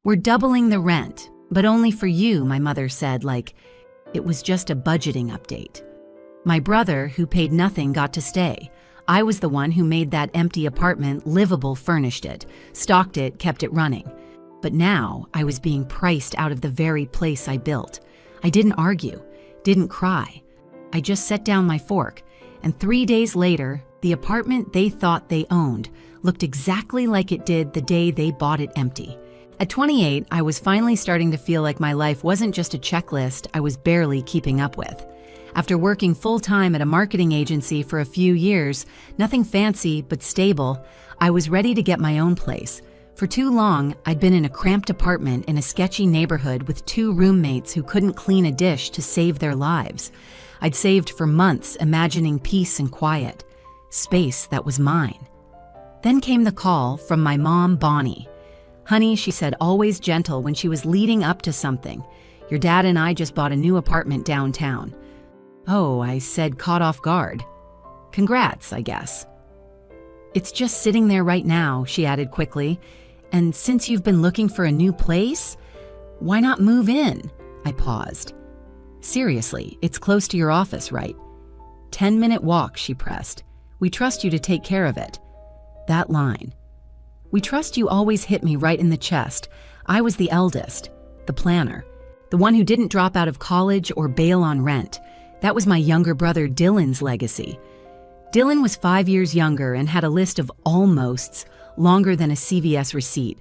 "We're doubling the rent, but only for you," my mother said, like it was just a budgeting update. My brother, who paid nothing, got to stay. I was the one who made that empty apartment livable, furnished it, stocked it, kept it running. But now I was being priced out of the very place I built. I didn't argue, didn't cry. I just set down my fork, and 3 days later, the apartment they thought they owned looked exactly like it did the day they bought it empty. At 28, I was finally starting to feel like my life wasn't just a checklist I was barely keeping up with. After working full-time at a marketing agency for a few years, nothing fancy but stable, I was ready to get my own place. For too long, I'd been in a cramped apartment in a sketchy neighborhood with 2 roommates who couldn't clean a dish to save their lives. I'd saved for months, imagining peace and quiet, space that was mine. Then came the call from my mom, Bonnie. "Honey," she said, always gentle when she was leading up to something, "your dad and I just bought a new apartment downtown." "Oh," I said, caught off guard. "Congrats, I guess." "It's just sitting there right now," she added quickly. "And since you've been looking for a new place, why not move in?" I paused. "Seriously, it's close to your office, right?" 10-minute walk, she pressed. "We trust you to take care of it." That line, "We trust you," always hit me right in the chest. I was the eldest, the planner, the one who didn't drop out of college or bail on rent. That was my younger brother Dylan's legacy. Dylan was 5 years younger and had a list of almosts longer than a CVS receipt.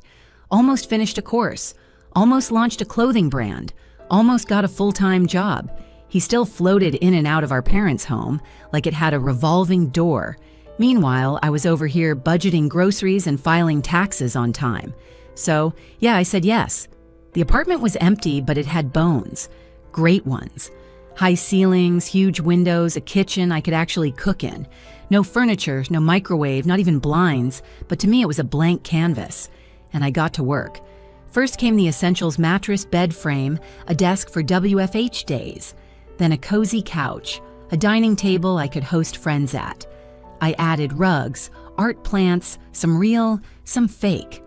Almost finished a course, almost launched a clothing brand, almost got a full-time job. He still floated in and out of our parents' home like it had a revolving door. Meanwhile, I was over here budgeting groceries and filing taxes on time. So, yeah, I said yes. The apartment was empty, but it had bones. Great ones. High ceilings, huge windows, a kitchen I could actually cook in. No furniture, no microwave, not even blinds, but to me it was a blank canvas. And I got to work. First came the essentials: mattress, bed frame, a desk for WFH days. Then a cozy couch, a dining table I could host friends at. I added rugs, art plants, some real, some fake.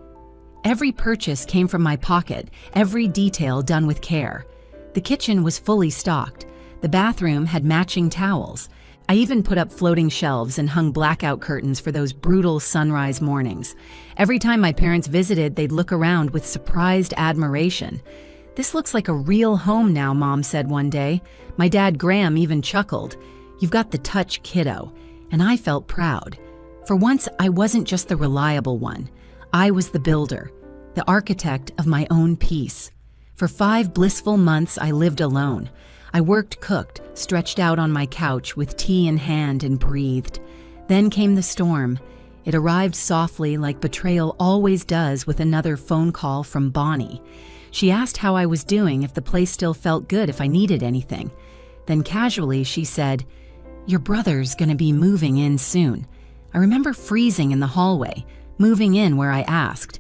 Every purchase came from my pocket, every detail done with care. The kitchen was fully stocked. The bathroom had matching towels. I even put up floating shelves and hung blackout curtains for those brutal sunrise mornings. Every time my parents visited, they'd look around with surprised admiration. "This looks like a real home now," Mom said one day. My dad, Graham, even chuckled. "You've got the touch, kiddo." And I felt proud. For once, I wasn't just the reliable one. I was the builder, the architect of my own peace. For 5 blissful months, I lived alone. I worked, cooked, stretched out on my couch with tea in hand and breathed. Then came the storm. It arrived softly, like betrayal always does, with another phone call from Bonnie. She asked how I was doing, if the place still felt good, if I needed anything. Then casually she said, "Your brother's gonna be moving in soon." I remember freezing in the hallway, moving in where I asked.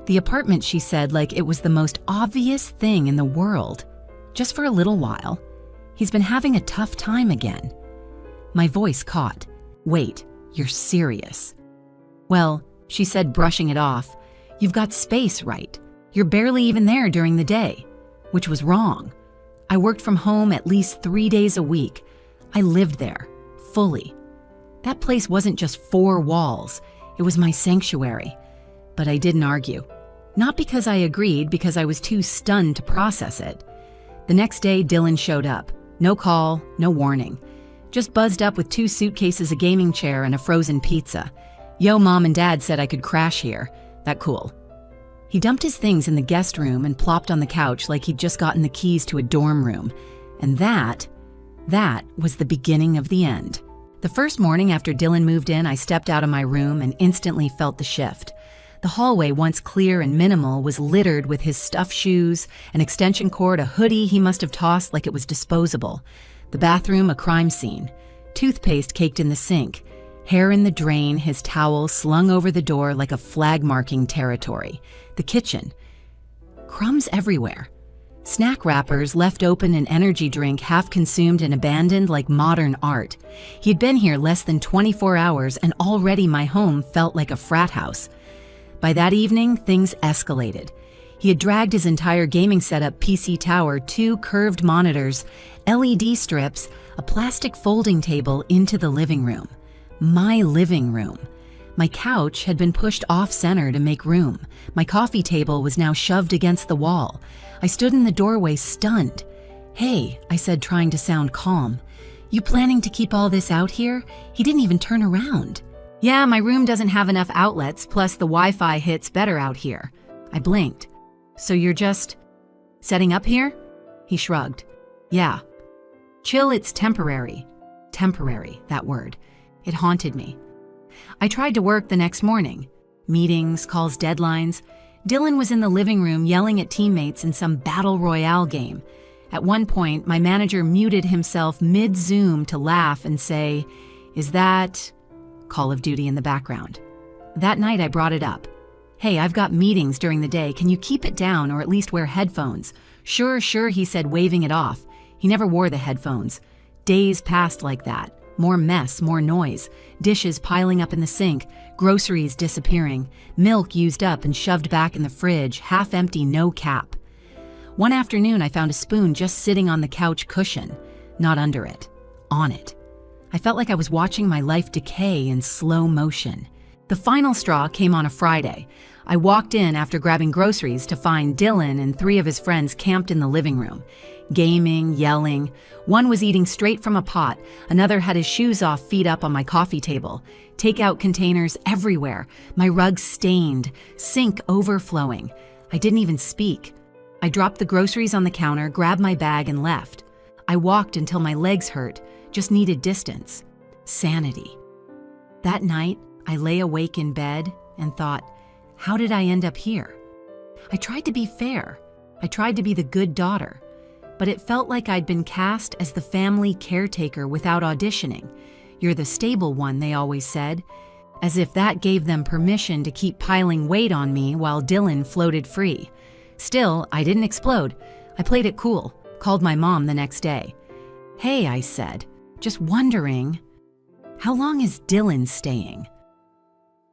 The apartment, she said, like it was the most obvious thing in the world. Just for a little while. He's been having a tough time again. My voice caught. "Wait, you're serious?" "Well," she said, brushing it off, "you've got space, right? You're barely even there during the day," which was wrong. I worked from home at least 3 days a week. I lived there, fully. That place wasn't just 4 walls. It was my sanctuary. But I didn't argue. Not because I agreed, because I was too stunned to process it. The next day, Dylan showed up. No call, no warning. Just buzzed up with 2 suitcases, a gaming chair, and a frozen pizza. "Yo, Mom and Dad said I could crash here. That cool." He dumped his things in the guest room and plopped on the couch like he'd just gotten the keys to a dorm room. And that was the beginning of the end. The first morning after Dylan moved in, I stepped out of my room and instantly felt the shift. The hallway, once clear and minimal, was littered with his stuffed shoes, an extension cord, a hoodie he must have tossed like it was disposable. The bathroom, a crime scene. Toothpaste caked in the sink. Hair in the drain, his towel slung over the door like a flag-marking territory. The kitchen. Crumbs everywhere. Snack wrappers left open, an energy drink half consumed and abandoned like modern art. He'd been here less than 24 hours and already my home felt like a frat house. By that evening, things escalated. He had dragged his entire gaming setup, PC tower, 2 curved monitors, LED strips, a plastic folding table into the living room. My living room. My couch had been pushed off-center to make room. My coffee table was now shoved against the wall. I stood in the doorway, stunned. "Hey," I said, trying to sound calm. "You planning to keep all this out here?" He didn't even turn around. "Yeah, my room doesn't have enough outlets, plus the Wi-Fi hits better out here." I blinked. "So you're just setting up here?" He shrugged. "Yeah." "Chill, it's temporary." Temporary, that word. It haunted me. I tried to work the next morning. Meetings, calls, deadlines. Dylan was in the living room yelling at teammates in some battle royale game. At one point, my manager muted himself mid-Zoom to laugh and say, "Is that Call of Duty in the background?" That night I brought it up. "Hey, I've got meetings during the day. Can you keep it down or at least wear headphones?" Sure, he said, waving it off. He never wore the headphones. Days passed like that. More mess, more noise, dishes piling up in the sink, groceries disappearing, milk used up and shoved back in the fridge, half empty, no cap. One afternoon, I found a spoon just sitting on the couch cushion, not under it, on it. I felt like I was watching my life decay in slow motion. The final straw came on a Friday. I walked in after grabbing groceries to find Dylan and 3 of his friends camped in the living room, gaming, yelling. One was eating straight from a pot. Another had his shoes off, feet up on my coffee table. Takeout containers everywhere. My rug stained, sink overflowing. I didn't even speak. I dropped the groceries on the counter, grabbed my bag, and left. I walked until my legs hurt, just needed distance. Sanity. That night, I lay awake in bed and thought, how did I end up here? I tried to be fair. I tried to be the good daughter. But it felt like I'd been cast as the family caretaker without auditioning. You're the stable one, they always said, as if that gave them permission to keep piling weight on me while Dylan floated free. Still, I didn't explode. I played it cool, called my mom the next day. "Hey," I said, "just wondering, how long is Dylan staying?"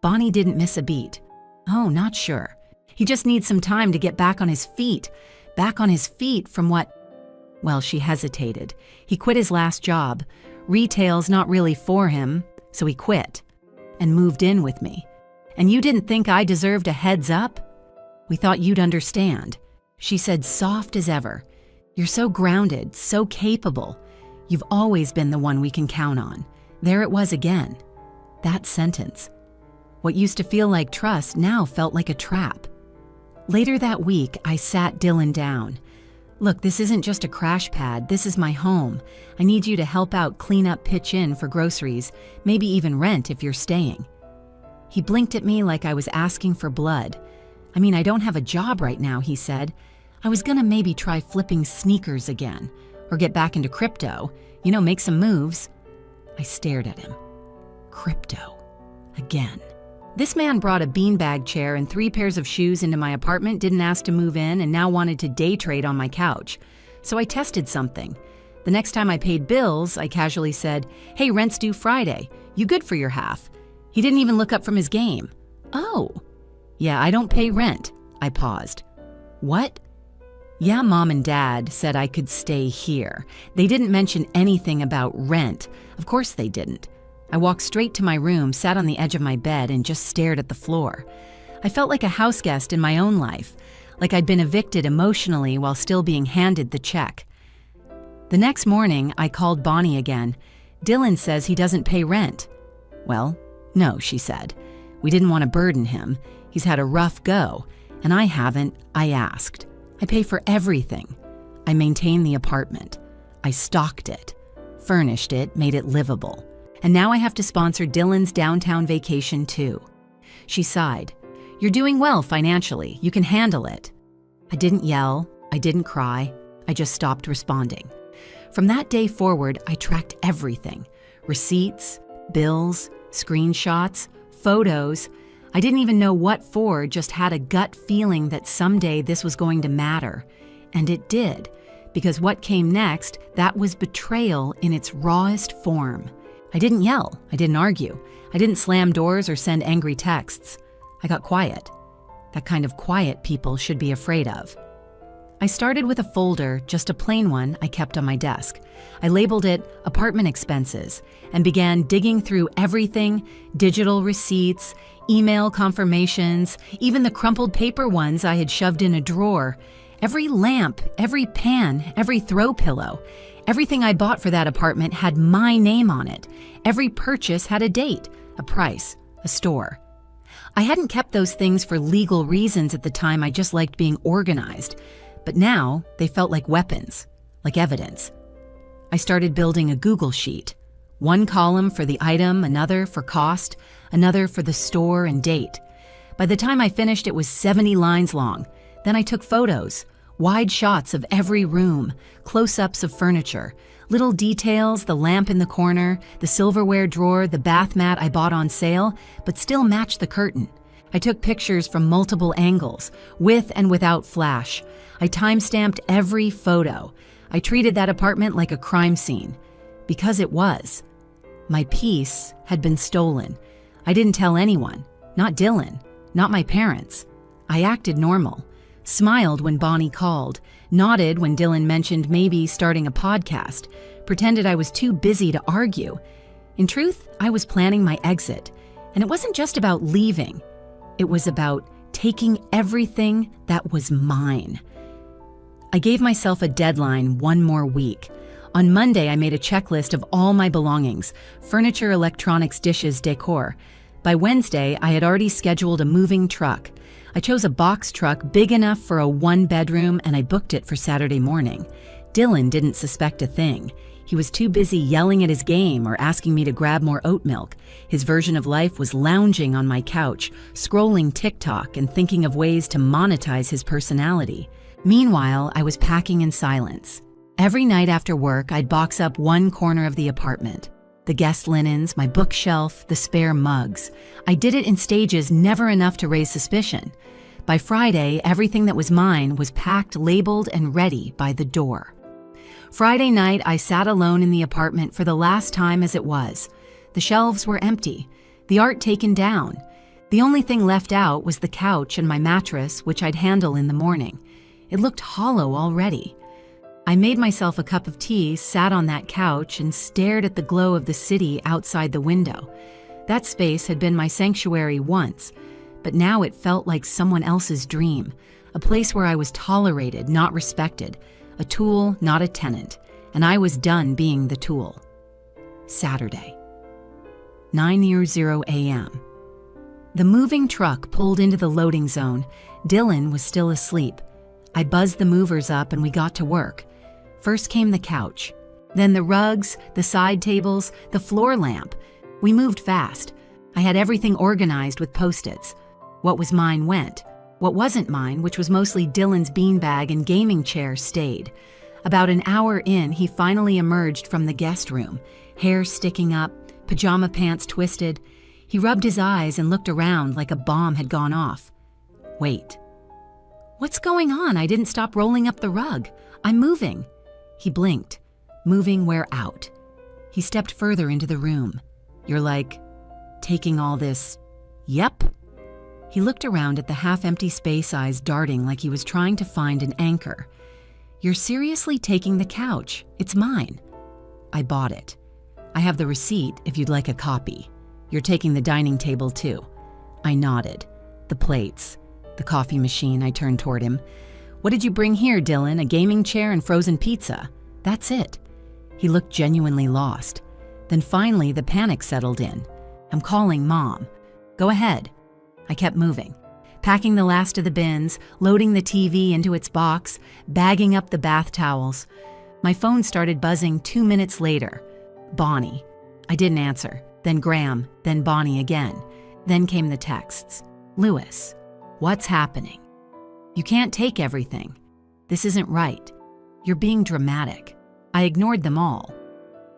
Bonnie didn't miss a beat. "Oh, not sure. He just needs some time to get back on his feet. Back on his feet from what?" Well, she hesitated. He quit his last job. Retail's not really for him, so he quit and moved in with me. "And you didn't think I deserved a heads up?" "We thought you'd understand." She said, soft as ever, "You're so grounded, so capable. You've always been the one we can count on." There it was again. That sentence. What used to feel like trust now felt like a trap. Later that week, I sat Dylan down. "Look, this isn't just a crash pad. This is my home. I need you to help out, clean up, pitch in for groceries, maybe even rent if you're staying." He blinked at me like I was asking for blood. "I mean, I don't have a job right now," he said. "I was gonna maybe try flipping sneakers again, or get back into crypto, make some moves." I stared at him. Crypto. Again. This man brought a beanbag chair and 3 pairs of shoes into my apartment, didn't ask to move in, and now wanted to day trade on my couch. So I tested something. The next time I paid bills, I casually said, "Hey, rent's due Friday. You good for your half?" He didn't even look up from his game. "Oh. Yeah, I don't pay rent." I paused. "What?" "Yeah, Mom and Dad said I could stay here. They didn't mention anything about rent. Of course they didn't." I walked straight to my room, sat on the edge of my bed, and just stared at the floor. I felt like a houseguest in my own life, like I'd been evicted emotionally while still being handed the check. The next morning, I called Bonnie again. "Dylan says he doesn't pay rent." "Well, no," she said. "We didn't want to burden him. He's had a rough go, and I haven't. I asked. I pay for everything. I maintain the apartment. I stocked it, furnished it, made it livable. And now I have to sponsor Dylan's downtown vacation too." She sighed. "You're doing well financially. You can handle it." I didn't yell. I didn't cry. I just stopped responding. From that day forward, I tracked everything. Receipts, bills, screenshots, photos. I didn't even know what for, just had a gut feeling that someday this was going to matter. And it did, because what came next, that was betrayal in its rawest form. I didn't yell. I didn't argue. I didn't slam doors or send angry texts. I got quiet. that kind of quiet people should be afraid of. I started with a folder, just a plain one I kept on my desk. I labeled it Apartment Expenses and began digging through everything, digital receipts, email confirmations, even the crumpled paper ones I had shoved in a drawer. Every lamp, every pan, every throw pillow. Everything I bought for that apartment had my name on it. Every purchase had a date, a price, a store. I hadn't kept those things for legal reasons at the time. I just liked being organized. But now they felt like weapons, like evidence. I started building a Google sheet. One column for the item, another for cost, another for the store and date. By the time I finished, it was 70 lines long. Then I took photos, wide shots of every room, close-ups of furniture, little details, the lamp in the corner, the silverware drawer, the bath mat I bought on sale, but still matched the curtain. I took pictures from multiple angles, with and without flash. I time-stamped every photo. I treated that apartment like a crime scene. Because it was. My peace had been stolen. I didn't tell anyone. Not Dylan. Not my parents. I acted normal. Smiled when Bonnie called. Nodded when Dylan mentioned maybe starting a podcast. Pretended I was too busy to argue. In truth, I was planning my exit. And it wasn't just about leaving. It was about taking everything that was mine. I gave myself a deadline, 1 more week. On Monday, I made a checklist of all my belongings, furniture, electronics, dishes, decor. By Wednesday, I had already scheduled a moving truck. I chose a box truck big enough for a 1-bedroom, and I booked it for Saturday morning. Dylan didn't suspect a thing. He was too busy yelling at his game or asking me to grab more oat milk. His version of life was lounging on my couch, scrolling TikTok and thinking of ways to monetize his personality. Meanwhile, I was packing in silence. Every night after work, I'd box up one corner of the apartment. The guest linens, my bookshelf, the spare mugs. I did it in stages, never enough to raise suspicion. By Friday, everything that was mine was packed, labeled, and ready by the door. Friday night, I sat alone in the apartment for the last time as it was. The shelves were empty, the art taken down. The only thing left out was the couch and my mattress, which I'd handle in the morning. It looked hollow already. I made myself a cup of tea, sat on that couch, and stared at the glow of the city outside the window. That space had been my sanctuary once, but now it felt like someone else's dream, a place where I was tolerated, not respected, a tool, not a tenant, and I was done being the tool. Saturday, 9:00 a.m. The moving truck pulled into the loading zone. Dylan was still asleep. I buzzed the movers up and we got to work. First came the couch, then the rugs, the side tables, the floor lamp. We moved fast. I had everything organized with Post-its. What was mine went. What wasn't mine, which was mostly Dylan's beanbag and gaming chair, stayed. About an hour in, he finally emerged from the guest room, hair sticking up, pajama pants twisted. He rubbed his eyes and looked around like a bomb had gone off. Wait. What's going on? I didn't stop rolling up the rug. I'm moving. He blinked. Moving where out? He stepped further into the room. You're like, taking all this? Yep. He looked around at the half-empty space, eyes darting like he was trying to find an anchor. You're seriously taking the couch. It's mine. I bought it. I have the receipt if you'd like a copy. You're taking the dining table too. I nodded. The plates. The coffee machine. I turned toward him. What did you bring here, Dylan? A gaming chair and frozen pizza. That's it. He looked genuinely lost. Then finally the panic settled in. I'm calling Mom. Go ahead. I kept moving, packing the last of the bins, loading the TV into its box, bagging up the bath towels. My phone started buzzing 2 minutes later. Bonnie. I didn't answer. Then Graham. Then Bonnie again. Then came the texts. Lewis. What's happening? You can't take everything. This isn't right. You're being dramatic. I ignored them all.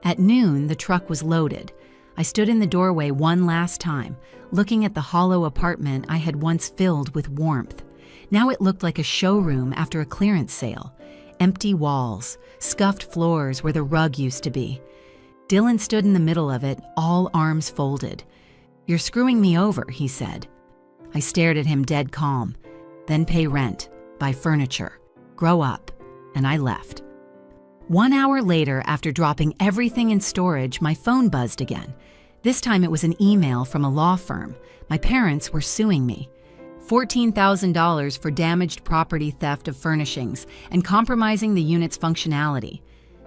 At noon, the truck was loaded. I stood in the doorway one last time, looking at the hollow apartment I had once filled with warmth. Now it looked like a showroom after a clearance sale. Empty walls, scuffed floors where the rug used to be. Dylan stood in the middle of it, all arms folded. You're screwing me over, he said. I stared at him dead calm. then pay rent, buy furniture, grow up, and I left. 1 hour later, after dropping everything in storage, my phone buzzed again. This time it was an email from a law firm. My parents were suing me. $14,000 for damaged property theft of furnishings and compromising the unit's functionality.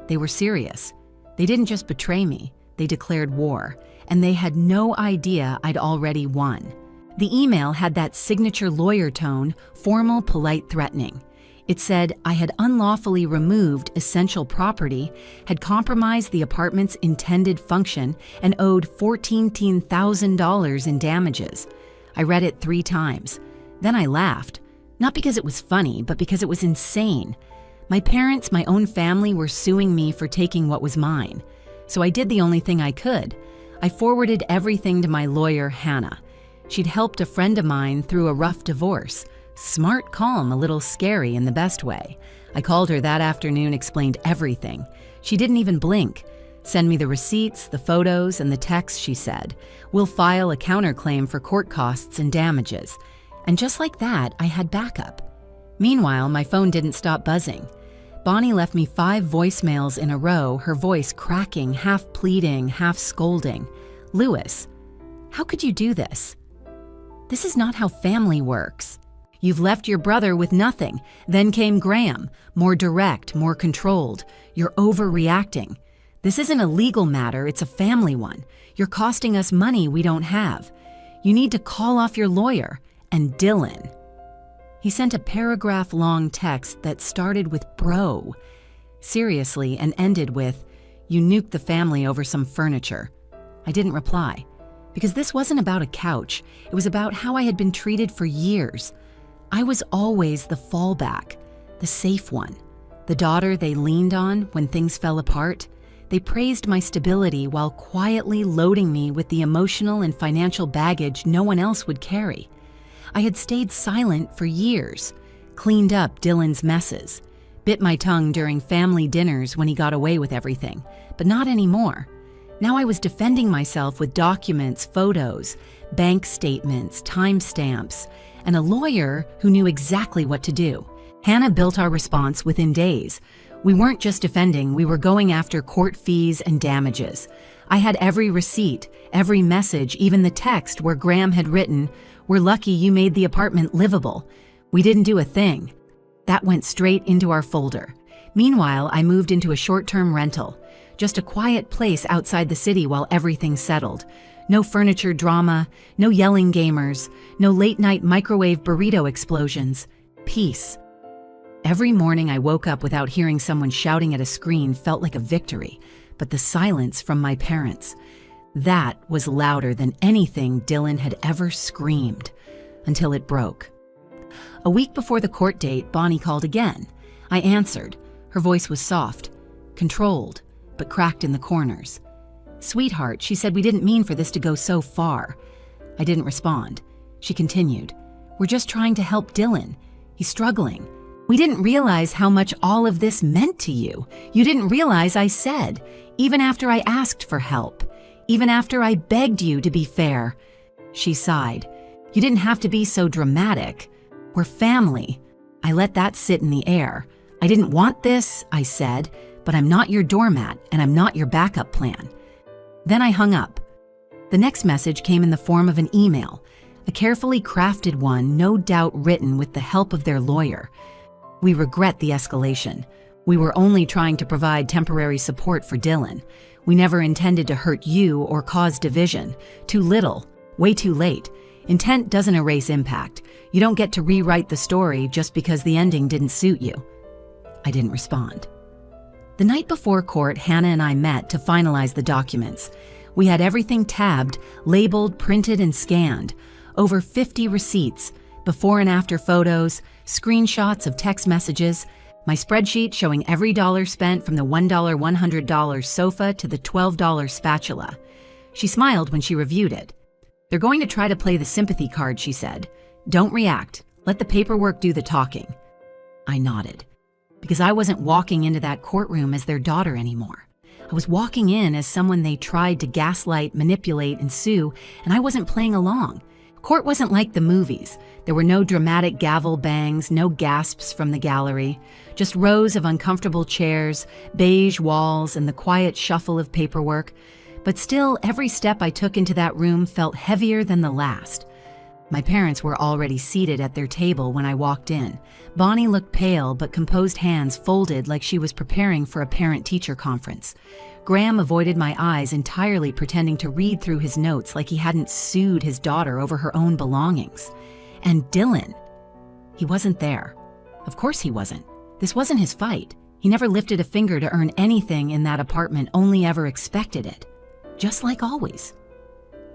They were serious. They didn't just betray me, they declared war, and they had no idea I'd already won. The email had that signature lawyer tone, formal, polite, threatening. It said I had unlawfully removed essential property, had compromised the apartment's intended function, and owed $14,000 in damages. I read it 3 times. Then I laughed, not because it was funny, but because it was insane. My parents, my own family, were suing me for taking what was mine. So I did the only thing I could. I forwarded everything to my lawyer, Hannah. She'd helped a friend of mine through a rough divorce. Smart, calm, a little scary in the best way. I called her that afternoon, explained everything. She didn't even blink. Send me the receipts, the photos, and the text, she said. We'll file a counterclaim for court costs and damages. And just like that, I had backup. Meanwhile, my phone didn't stop buzzing. Bonnie left me 5 voicemails in a row, her voice cracking, half pleading, half scolding. Lewis, how could you do this? This is not how family works. You've left your brother with nothing. Then came Graham, more direct, more controlled. You're overreacting. This isn't a legal matter, it's a family one. You're costing us money we don't have. You need to call off your lawyer. And Dylan. He sent a paragraph-long text that started with bro, seriously, and ended with, you nuked the family over some furniture. I didn't reply, because this wasn't about a couch. It was about how I had been treated for years. I was always the fallback, the safe one, the daughter they leaned on when things fell apart. They praised my stability while quietly loading me with the emotional and financial baggage no one else would carry. I had stayed silent for years, cleaned up Dylan's messes, bit my tongue during family dinners when he got away with everything, but not anymore. Now I was defending myself with documents, photos, bank statements, timestamps, and a lawyer who knew exactly what to do. Hannah built our response within days. We weren't just defending, we were going after court fees and damages. I had every receipt, every message, even the text where Graham had written, "We're lucky you made the apartment livable. We didn't do a thing." That went straight into our folder. Meanwhile, I moved into a short-term rental, just a quiet place outside the city while everything settled. No furniture drama, no yelling gamers, no late-night microwave burrito explosions. Peace. Every morning I woke up without hearing someone shouting at a screen felt like a victory, but the silence from my parents, that was louder than anything Dylan had ever screamed, until it broke. A week before the court date, Bonnie called again. I answered. Her voice was soft, controlled, but cracked in the corners. "Sweetheart," she said, "we didn't mean for this to go so far." I didn't respond. She continued, "We're just trying to help Dylan. He's struggling. We didn't realize how much all of this meant to you. You didn't realize I said, even after I asked for help, even after I begged you to be fair." She sighed. "You didn't have to be so dramatic. We're family." I let that sit in the air. "I didn't want this," I said, "but I'm not your doormat and I'm not your backup plan." Then I hung up. The next message came in the form of an email, a carefully crafted one, no doubt written with the help of their lawyer. "We regret the escalation. We were only trying to provide temporary support for Dylan. We never intended to hurt you or cause division. Too little, way too late. Intent doesn't erase impact. You don't get to rewrite the story just because the ending didn't suit you." I didn't respond. The night before court, Hannah and I met to finalize the documents. We had everything tabbed, labeled, printed, and scanned. Over 50 receipts, before and after photos, screenshots of text messages, my spreadsheet showing every dollar spent from the $1 $100 sofa to the $12 spatula. She smiled when she reviewed it. "They're going to try to play the sympathy card," she said. "Don't react. Let the paperwork do the talking." I nodded, because I wasn't walking into that courtroom as their daughter anymore. I was walking in as someone they tried to gaslight, manipulate, and sue, and I wasn't playing along. Court wasn't like the movies. There were no dramatic gavel bangs, no gasps from the gallery, just rows of uncomfortable chairs, beige walls, and the quiet shuffle of paperwork. But still, every step I took into that room felt heavier than the last. My parents were already seated at their table when I walked in. Bonnie looked pale, but composed hands folded like she was preparing for a parent-teacher conference. Graham avoided my eyes entirely, pretending to read through his notes like he hadn't sued his daughter over her own belongings. And Dylan, he wasn't there. Of course he wasn't. This wasn't his fight. He never lifted a finger to earn anything in that apartment, only ever expected it. Just like always.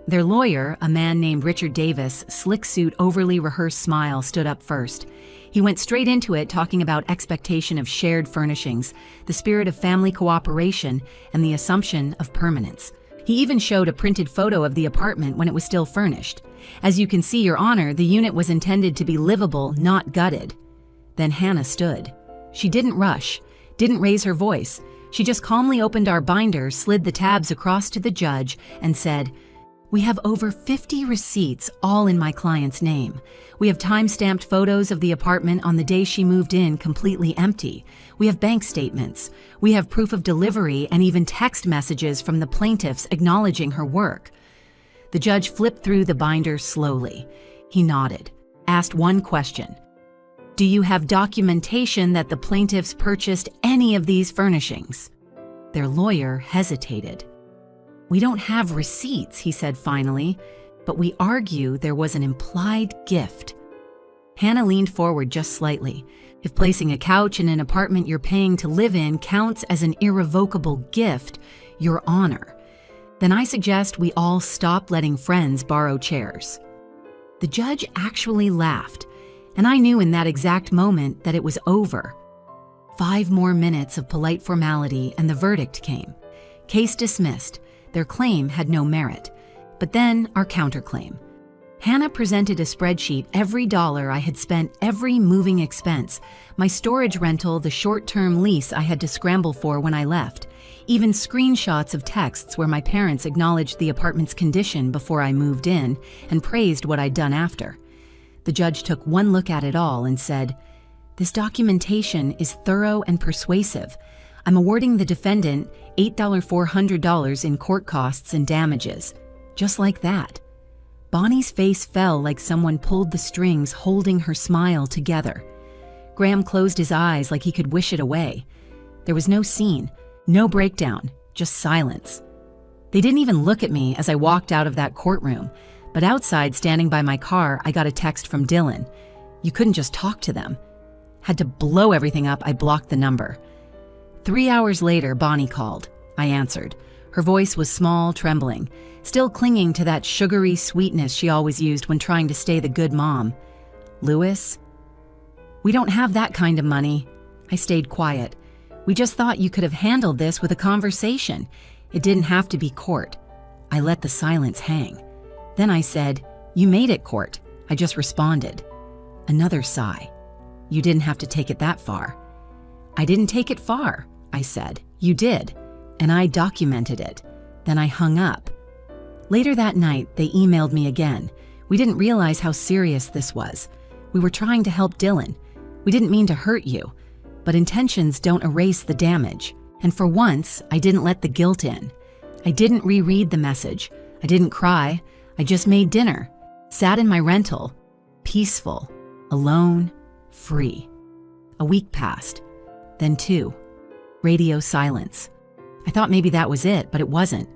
Their lawyer, a man named Richard Davis, slick suit, overly rehearsed smile, stood up first. He went straight into it, talking about expectation of shared furnishings, the spirit of family cooperation, and the assumption of permanence. He even showed a printed photo of the apartment when it was still furnished. As you can see, Your Honor, the unit was intended to be livable, not gutted. Then Hannah stood. She didn't rush, didn't raise her voice. She just calmly opened our binder, slid the tabs across to the judge, and said, "We have over 50 receipts, all in my client's name. We have time-stamped photos of the apartment on the day she moved in, completely empty. We have bank statements. We have proof of delivery and even text messages from the plaintiffs acknowledging her work." The judge flipped through the binder slowly. He nodded, asked one question. "Do you have documentation that the plaintiffs purchased any of these furnishings?" Their lawyer hesitated. "We don't have receipts," he said finally, "but we argue there was an implied gift." Hannah leaned forward just slightly. "If placing a couch in an apartment you're paying to live in counts as an irrevocable gift, Your Honor, then I suggest we all stop letting friends borrow chairs." The judge actually laughed, and I knew in that exact moment that it was over. 5 more minutes of polite formality and the verdict came. Case dismissed. Their claim had no merit. But then our counterclaim. Hannah presented a spreadsheet, every dollar I had spent, every moving expense, my storage rental, the short-term lease I had to scramble for when I left, even screenshots of texts where my parents acknowledged the apartment's condition before I moved in and praised what I'd done after. The judge took one look at it all and said, "This documentation is thorough and persuasive. I'm awarding the defendant $8,400 in court costs and damages." Just like that. Bonnie's face fell like someone pulled the strings holding her smile together. Graham closed his eyes like he could wish it away. There was no scene, no breakdown, just silence. They didn't even look at me as I walked out of that courtroom, but outside, standing by my car, I got a text from Dylan. You couldn't just talk to them. Had to blow everything up. I blocked the number. 3 hours later, Bonnie called. I answered. Her voice was small, trembling, still clinging to that sugary sweetness she always used when trying to stay the good mom. "Louis?" "We don't have that kind of money." I stayed quiet. "We just thought you could have handled this with a conversation. It didn't have to be court." I let the silence hang. Then I said, "You made it court." I just responded. Another sigh. "You didn't have to take it that far." "I didn't take it far," I said. "You did. And I documented it." Then I hung up. Later that night, they emailed me again. "We didn't realize how serious this was. We were trying to help Dylan. We didn't mean to hurt you. But intentions don't erase the damage. And for once, I didn't let the guilt in. I didn't reread the message. I didn't cry. I just made dinner. Sat in my rental. Peaceful. Alone. Free. A week passed. Then 2. Radio silence. I thought maybe that was it, but it wasn't.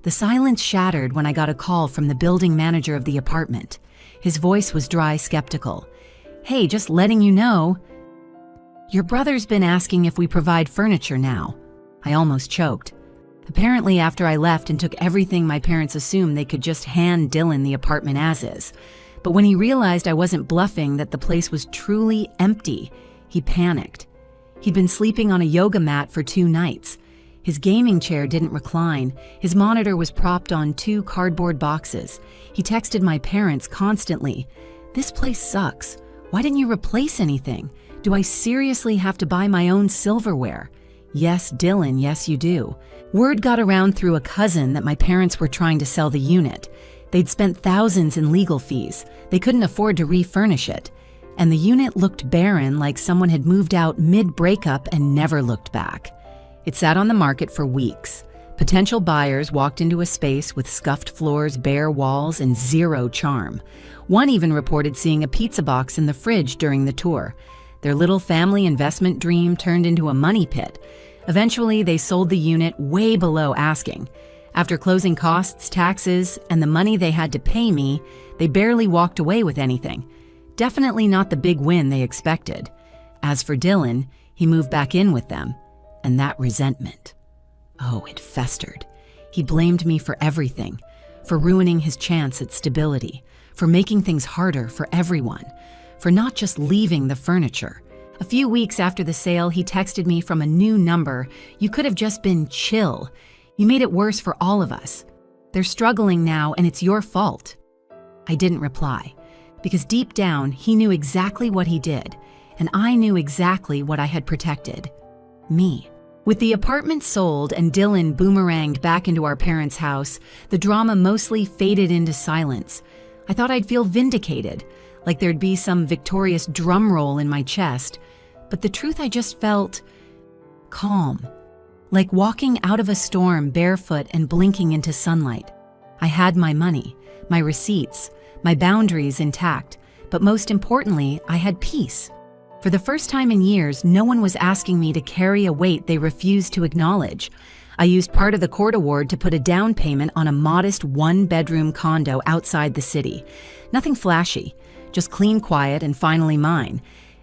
The silence shattered when I got a call from the building manager of the apartment. His voice was dry, skeptical. "Hey, just letting you know. Your brother's been asking if we provide furniture now." I almost choked. Apparently, after I left and took everything my parents assumed they could just hand Dylan the apartment as is. But when he realized I wasn't bluffing, that the place was truly empty, he panicked. He'd been sleeping on a yoga mat for 2 nights. His gaming chair didn't recline. His monitor was propped on 2 cardboard boxes. He texted my parents constantly. "This place sucks. Why didn't you replace anything? Do I seriously have to buy my own silverware?" "Yes, Dylan, yes you do." Word got around through a cousin that my parents were trying to sell the unit. They'd spent thousands in legal fees. They couldn't afford to refurnish it. And the unit looked barren, like someone had moved out mid-breakup and never looked back. It sat on the market for weeks. Potential buyers walked into a space with scuffed floors, bare walls, and zero charm. One even reported seeing a pizza box in the fridge during the tour. Their little family investment dream turned into a money pit. Eventually, they sold the unit way below asking. After closing costs, taxes, and the money they had to pay me, they barely walked away with anything. Definitely not the big win they expected. As for Dylan, he moved back in with them, and that resentment. Oh, it festered. He blamed me for everything, for ruining his chance at stability, for making things harder for everyone, for not just leaving the furniture. A few weeks after the sale, he texted me from a new number. "You could have just been chill. You made it worse for all of us. They're struggling now, and it's your fault." I didn't reply, because deep down, he knew exactly what he did, and I knew exactly what I had protected. Me. With the apartment sold and Dylan boomeranged back into our parents' house, the drama mostly faded into silence. I thought I'd feel vindicated, like there'd be some victorious drum roll in my chest, but the truth, I just felt calm. Like walking out of a storm barefoot and blinking into sunlight. I had my money, my receipts, my boundaries intact, but most importantly, I had peace. For the first time in years, no one was asking me to carry a weight they refused to acknowledge. I used part of the court award to put a down payment on a modest one-bedroom condo outside the city. Nothing flashy, just clean, quiet, and finally mine.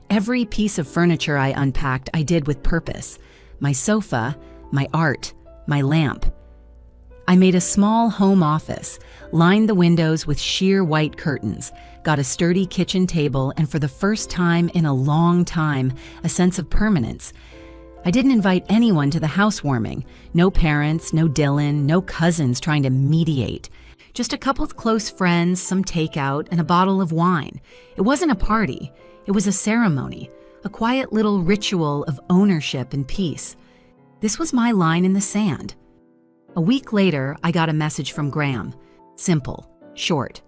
Every piece of furniture I unpacked, I did with purpose. My sofa, my art, my lamp. I made a small home office, lined the windows with sheer white curtains, got a sturdy kitchen table, and for the first time in a long time, a sense of permanence. I didn't invite anyone to the housewarming. No parents, no Dylan, no cousins trying to mediate. Just a couple of close friends, some takeout, and a bottle of wine. It wasn't a party. It was a ceremony, a quiet little ritual of ownership and peace. This was my line in the sand. A week later, I got a message from Graham. Simple, short.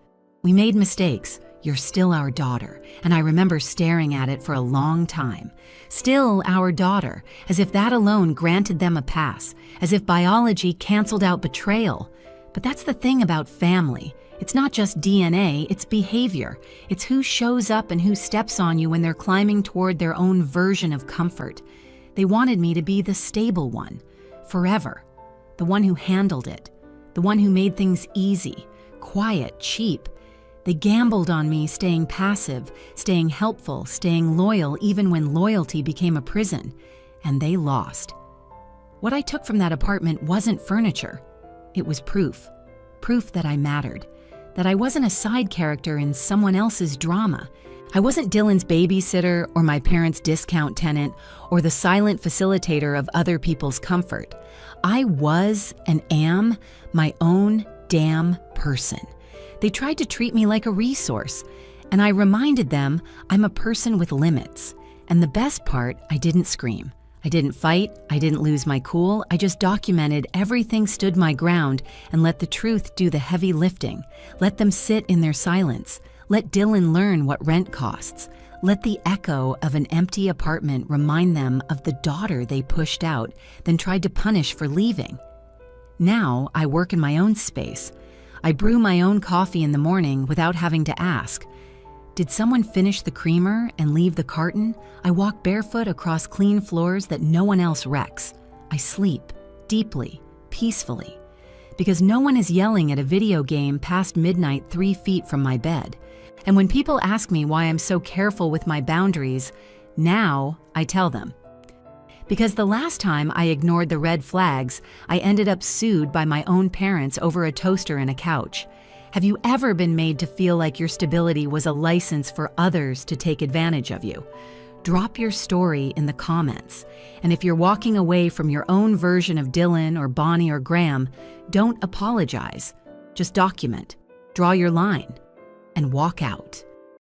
"We made mistakes. You're still our daughter." And I remember staring at it for a long time. Still our daughter, as if that alone granted them a pass, as if biology canceled out betrayal. But that's the thing about family. It's not just DNA, it's behavior. It's who shows up and who steps on you when they're climbing toward their own version of comfort. They wanted me to be the stable one, forever. The one who handled it. The one who made things easy, quiet, cheap. They gambled on me staying passive, staying helpful, staying loyal even when loyalty became a prison. And they lost. What I took from that apartment wasn't furniture. It was proof. Proof that I mattered. That I wasn't a side character in someone else's drama. I wasn't Dylan's babysitter or my parents' discount tenant or the silent facilitator of other people's comfort. I was and am my own damn person. They tried to treat me like a resource, and I reminded them I'm a person with limits. And the best part, I didn't scream. I didn't fight, I didn't lose my cool, I just documented everything, stood my ground, and let the truth do the heavy lifting. Let them sit in their silence. Let Dylan learn what rent costs. Let the echo of an empty apartment remind them of the daughter they pushed out, then tried to punish for leaving. Now I work in my own space. I brew my own coffee in the morning without having to ask. Did someone finish the creamer and leave the carton? I walk barefoot across clean floors that no one else wrecks. I sleep, deeply, peacefully. Because no one is yelling at a video game past midnight 3 feet from my bed. And when people ask me why I'm so careful with my boundaries, now I tell them. Because the last time I ignored the red flags, I ended up sued by my own parents over a toaster and a couch. Have you ever been made to feel like your stability was a license for others to take advantage of you? Drop your story in the comments. And if you're walking away from your own version of Dylan or Bonnie or Graham, don't apologize. Just document, draw your line, and walk out.